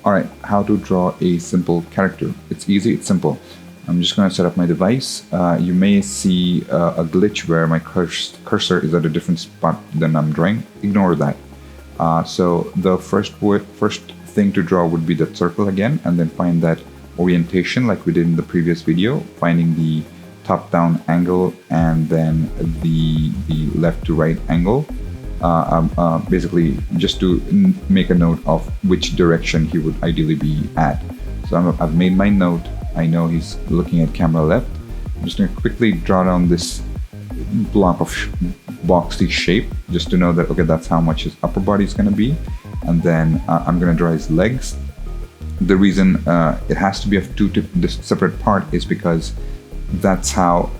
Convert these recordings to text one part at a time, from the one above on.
All right, how to draw a simple character. It's easy, it's simple. I'm just going to set up my device. You may see a glitch where my cursor is at a different spot than I'm drawing. Ignore that. So the first thing to draw would be that circle again, and then find that orientation like we did in the previous video, finding the top-down angle and then the left to right angle. Basically just to make a note of which direction he would ideally be at. So I've made my note. I know he's looking at camera left. I'm just going to quickly draw down this block of boxy shape just to know that, okay, that's how much his upper body is going to be. And then I'm going to draw his legs. The reason it has to be of two separate part is because that's how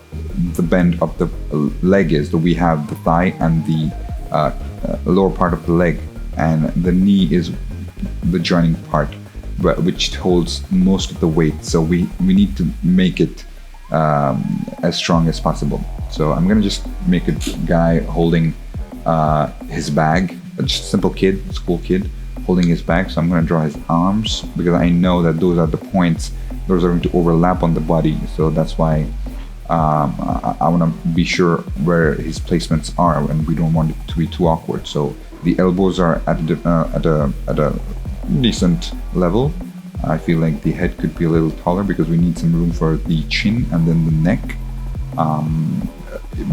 the bend of the leg is. So we have the thigh and the lower part of the leg, and the knee is the joining part, which holds most of the weight. So we need to make it as strong as possible. So I'm gonna just make a guy holding his bag, just a simple kid, school kid holding his bag. So I'm gonna draw his arms because I know that those are the points, those are going to overlap on the body. So that's why I want to be sure where his placements are, and we don't want it to be too awkward. So the elbows are at a decent level. I feel like the head could be a little taller because we need some room for the chin and then the neck.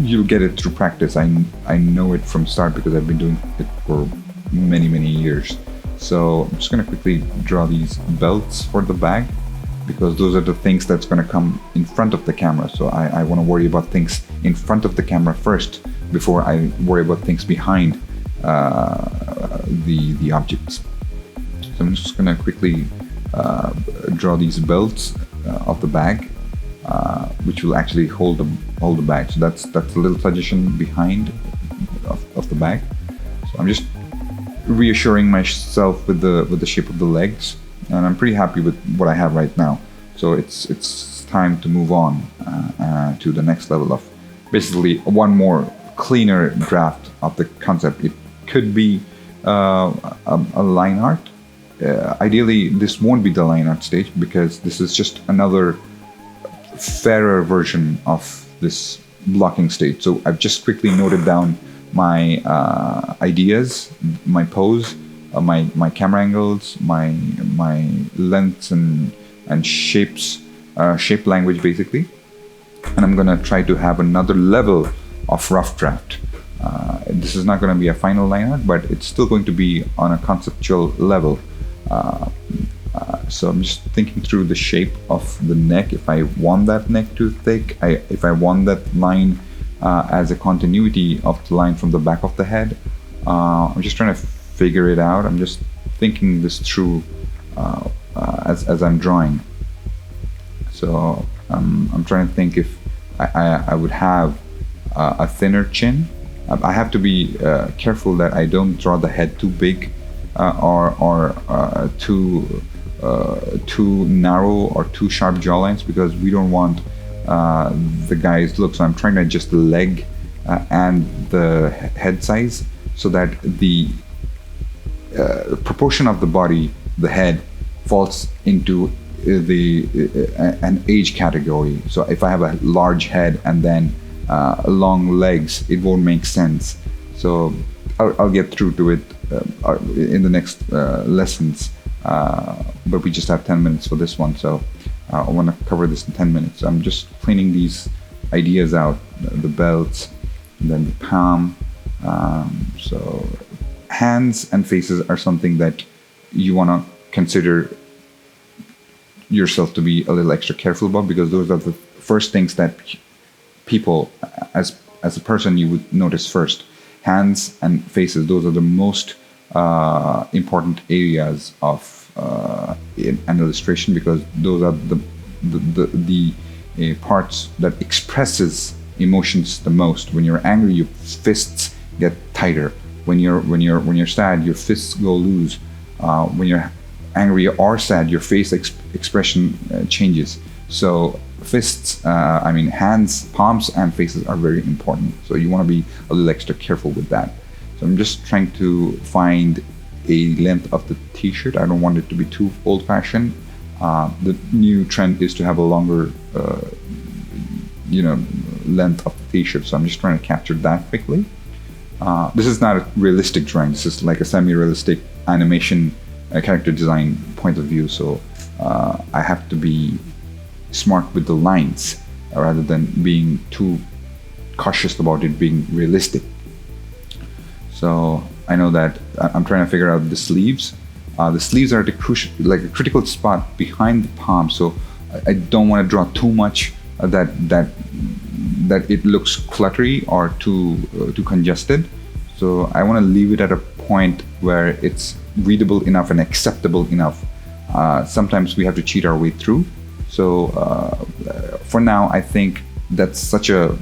You'll get it through practice. I know it from start because I've been doing it for many years. So I'm just going to quickly draw these belts for the bag, because those are the things that's going to come in front of the camera. So I want to worry about things in front of the camera first before I worry about things behind the objects. So I'm just going to quickly draw these belts of the bag, which will actually hold the bag. So that's a little suggestion behind of the bag. So I'm just reassuring myself with the shape of the legs, and I'm pretty happy with what I have right now. So it's time to move on to the next level of basically one more cleaner draft of the concept. It could be a line art. Ideally, this won't be the line art stage because this is just another fairer version of this blocking stage. So I've just quickly noted down my ideas, my pose, my camera angles, my lengths and shapes, shape language basically, and I'm gonna try to have another level of rough draft. This is not going to be a final line art, but it's still going to be on a conceptual level. So I'm just thinking through the shape of the neck. If I want that neck too thick, if I want that line as a continuity of the line from the back of the head, I'm just trying to figure it out. I'm just thinking this through as I'm drawing. So I'm trying to think if I would have a thinner chin. I have to be careful that I don't draw the head too big or too narrow or too sharp jawlines, because we don't want the guy's look. So I'm trying to adjust the leg and the head size so that the proportion of the body, the head, falls into an age category. So if I have a large head and then long legs, it won't make sense. So I'll get through to it in the next lessons, but we just have 10 minutes for this one, so I want to cover this in 10 minutes. I'm just cleaning these ideas out, the belts, and then the palm. So hands and faces are something that you want to consider yourself to be a little extra careful about, because those are the first things that people, as a person, you would notice first. Hands and faces, those are the most important areas of an illustration, because those are the parts that expresses emotions the most. When you're angry, your fists get tighter. When you're sad, your fists go loose. When you're angry or sad, your face expression changes. So fists, hands, palms, and faces are very important. So you want to be a little extra careful with that. So I'm just trying to find a length of the t-shirt. I don't want it to be too old-fashioned. The new trend is to have a longer, length of the t-shirt. So I'm just trying to capture that quickly. This is not a realistic drawing. This is like a semi-realistic animation character design point of view. So I have to be smart with the lines rather than being too cautious about it being realistic. So I know that I'm trying to figure out the sleeves. The sleeves are at a critical spot behind the palm. So I don't want to draw too much that it looks cluttery or too congested. So I want to leave it at a point where it's readable enough and acceptable enough. Sometimes we have to cheat our way through. So for now, I think that's such a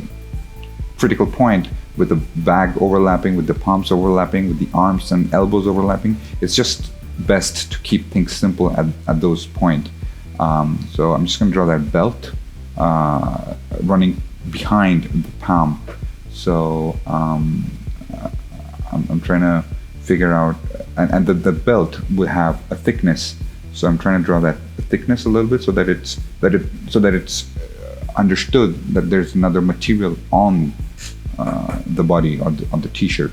critical point, with the bag overlapping, with the palms overlapping, with the arms and elbows overlapping. It's just best to keep things simple at those points. So I'm just going to draw that belt running behind the palm. So I'm trying to figure out, and the belt will have a thickness. So I'm trying to draw that thickness a little bit so that it's understood that there's another material on the body on the t-shirt.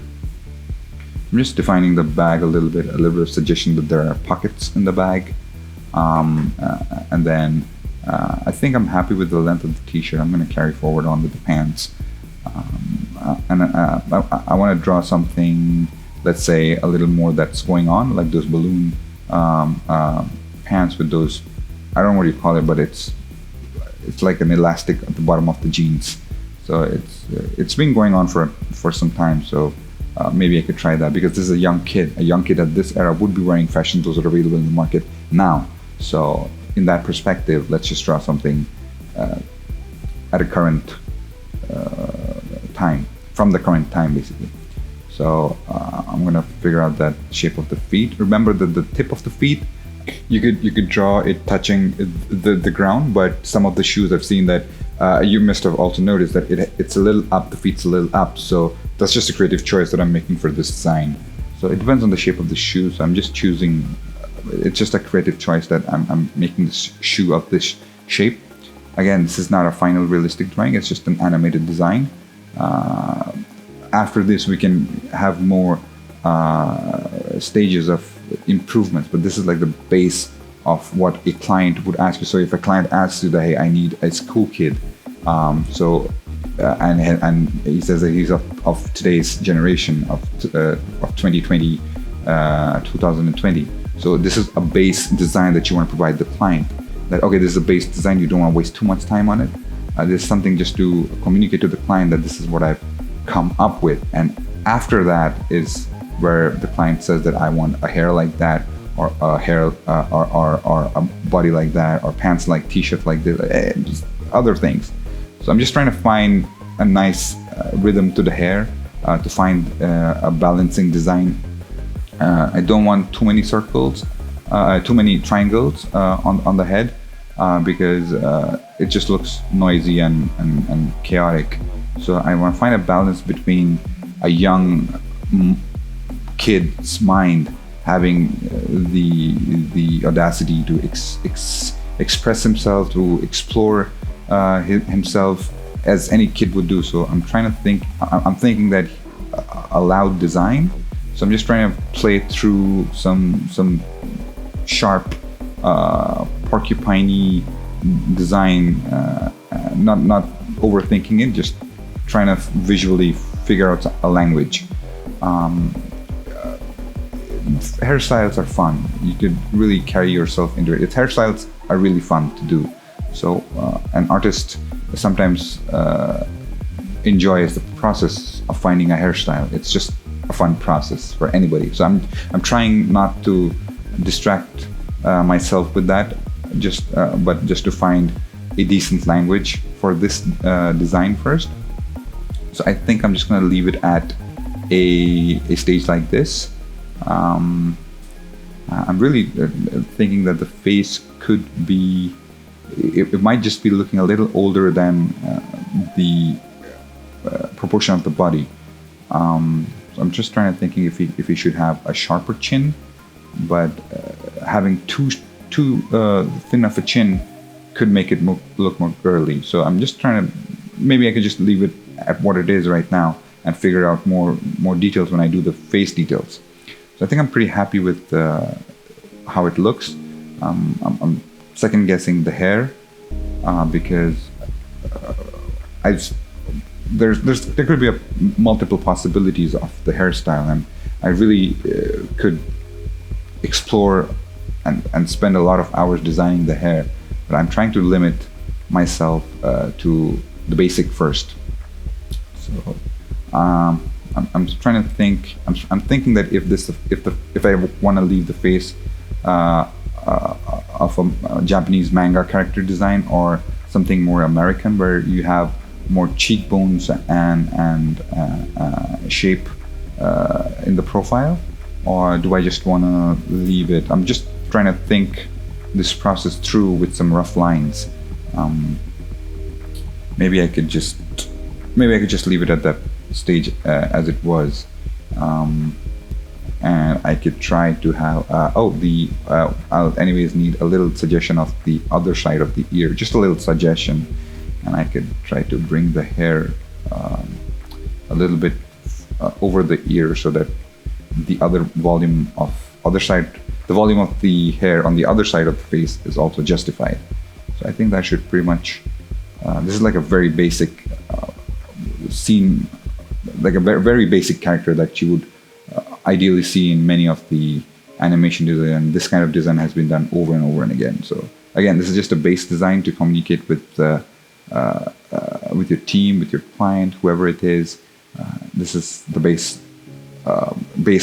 I'm just defining the bag a little bit of suggestion that there are pockets in the bag. And then I think I'm happy with the length of the t-shirt. I'm going to carry forward on with the pants. And I want to draw something, let's say, a little more that's going on, like those balloon pants with those, I don't know what you call it, but it's like an elastic at the bottom of the jeans. So it's been going on for some time. So maybe I could try that, because this is a young kid. A young kid at this era would be wearing fashions those are available in the market now. So in that perspective, let's just draw something at a current time, from the current time, basically. So I'm gonna figure out that shape of the feet. Remember that the tip of the feet, you could draw it touching the ground, but some of the shoes I've seen that you must have also noticed that it's a little up, the feet's a little up. So that's just a creative choice that I'm making for this design. So it depends on the shape of the shoe. So I'm just choosing, it's just a creative choice that I'm making this shoe of this shape. Again, this is not a final realistic drawing, it's just an animated design. After this, we can have more stages of improvements, but this is like the base of what a client would ask you. So if a client asks you that, hey, I need a school kid, and he says that he's of today's generation of 2020, 2020. So this is a base design that you want to provide the client. That, okay, this is a base design, you don't want to waste too much time on it. This is something just to communicate to the client that this is what I've come up with. And after that is where the client says that I want a hair like that, or a hair or a body like that, or pants like, t-shirt like this, just other things. So I'm just trying to find a nice rhythm to the hair, to find a balancing design. I don't want too many circles, too many triangles on the head, because it just looks noisy and chaotic. So I want to find a balance between a young kid's mind having the audacity to express himself, to explore himself as any kid would do. So I'm thinking that a loud design. So I'm just trying to play through some sharp porcupine-y design, not overthinking it, just trying to visually figure out a language. Hairstyles are fun. You could really carry yourself into it. Hairstyles are really fun to do. So an artist sometimes enjoys the process of finding a hairstyle. It's just a fun process for anybody. So I'm trying not to distract myself with that, but just to find a decent language for this design first. So I think I'm just going to leave it at a stage like this. I'm really thinking that the face could be, it might just be looking a little older than the proportion of the body. So I'm just trying to thinking if he should have a sharper chin, but having too thin of a chin could make it look more girly. So I'm just trying to, maybe I could just leave it at what it is right now and figure out more details when I do the face details. So I think I'm pretty happy with how it looks. I'm second guessing the hair because there could be multiple possibilities of the hairstyle, and I really could explore and spend a lot of hours designing the hair, but I'm trying to limit myself to the basic first. So I'm trying to think. I'm thinking that if I want to leave the face of a Japanese manga character design, or something more American where you have more cheekbones and shape in the profile, or do I just want to leave it? I'm just trying to think this process through with some rough lines. Maybe I could just leave it at that stage as it was, and I could try to have I'll anyways need a little suggestion of the other side of the ear, just a little suggestion, and I could try to bring the hair a little bit over the ear so that the volume of the hair on the other side of the face is also justified. So I think that should pretty much, this is like a very basic scene, like a very basic character that you would ideally see in many of the animation design. This kind of design has been done over and over and again. So again, this is just a base design to communicate with your team, with your client, whoever it is. This is the base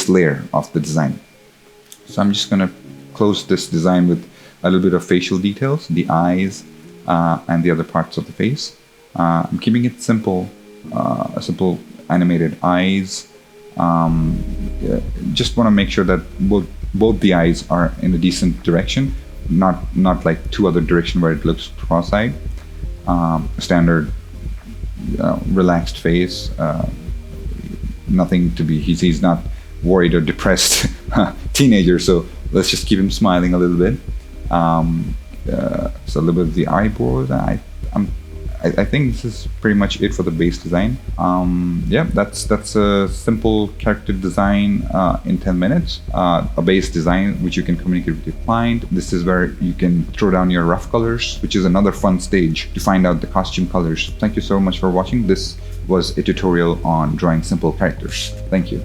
layer of the design. So I'm just gonna close this design with a little bit of facial details, the eyes and the other parts of the face. I'm keeping it simple, simple animated eyes. Just want to make sure that both the eyes are in a decent direction, not like two other direction where it looks cross-eyed. Standard relaxed face, nothing to be, he's not worried or depressed teenager, so let's just keep him smiling a little bit. So a little bit of the eyebrows. I think this is pretty much it for the base design. Yeah, that's a simple character design in 10 minutes. A base design which you can communicate with your client. This is where you can throw down your rough colors, which is another fun stage to find out the costume colors. Thank you so much for watching. This was a tutorial on drawing simple characters. Thank you.